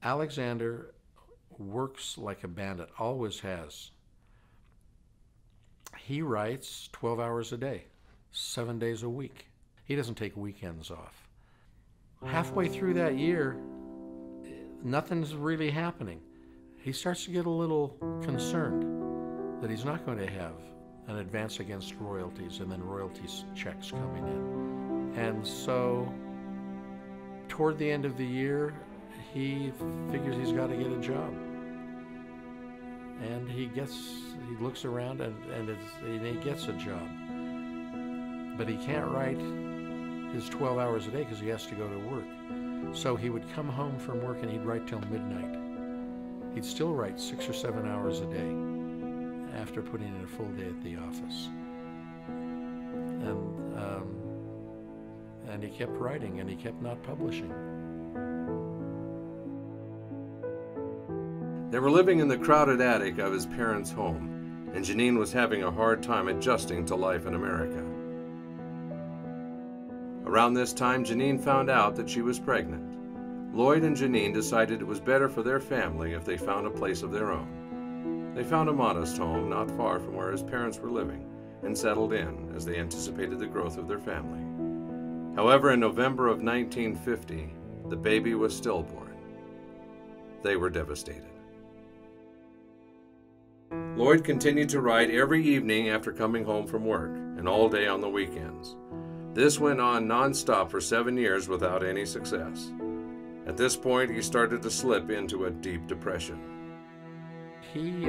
Alexander works like a bandit, always has. He writes 12 hours a day, 7 days a week. He doesn't take weekends off. Halfway through that year, nothing's really happening. He starts to get a little concerned that he's not going to have an advance against royalties and then royalties checks coming in. And so toward the end of the year, he figures he's got to get a job. And he looks around and he gets a job. But he can't write his 12 hours a day because he has to go to work. So he would come home from work and he'd write till midnight. He'd still write 6 or 7 hours a day after putting in a full day at the office. And he kept writing and he kept not publishing. They were living in the crowded attic of his parents' home, and Janine was having a hard time adjusting to life in America. Around this time, Janine found out that she was pregnant. Lloyd and Janine decided it was better for their family if they found a place of their own. They found a modest home not far from where his parents were living and settled in as they anticipated the growth of their family. However, in November of 1950, the baby was stillborn. They were devastated. Lloyd continued to write every evening after coming home from work and all day on the weekends. This went on non-stop for 7 years without any success. At this point, he started to slip into a deep depression. He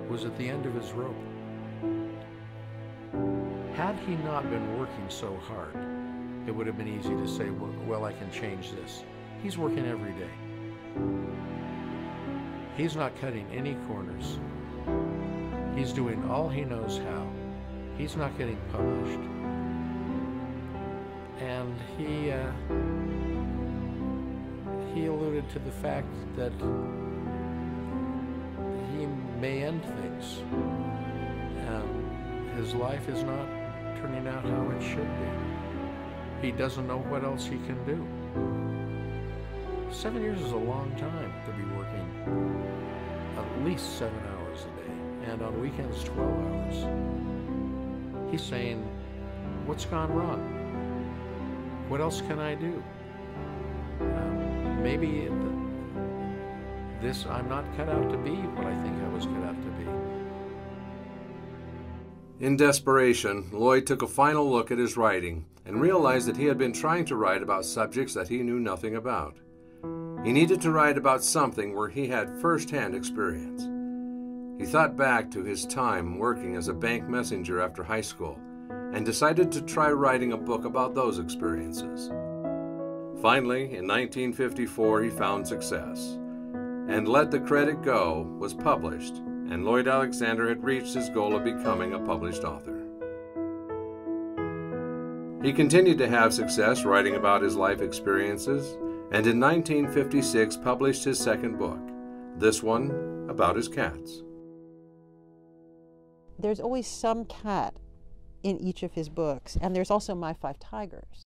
was at the end of his rope. Had he not been working so hard, it would have been easy to say, well, I can change this. He's working every day. He's not cutting any corners. He's doing all he knows how. He's not getting published. And he alluded to the fact that he may end things. His life is not turning out how it should be. He doesn't know what else he can do. 7 years is a long time to be working at least 7 hours a day, and on weekends 12 hours. He's saying, what's gone wrong? What else can I do? Maybe I'm not cut out to be what I think I was cut out to be. In desperation, Lloyd took a final look at his writing and realized that he had been trying to write about subjects that he knew nothing about. He needed to write about something where he had first-hand experience. He thought back to his time working as a bank messenger after high school and decided to try writing a book about those experiences. Finally, in 1954, he found success, and Let the Credit Go was published, and Lloyd Alexander had reached his goal of becoming a published author. He continued to have success writing about his life experiences, and in 1956 published his second book, this one about his cats. There's always some cat in each of his books, and there's also My Five Tigers.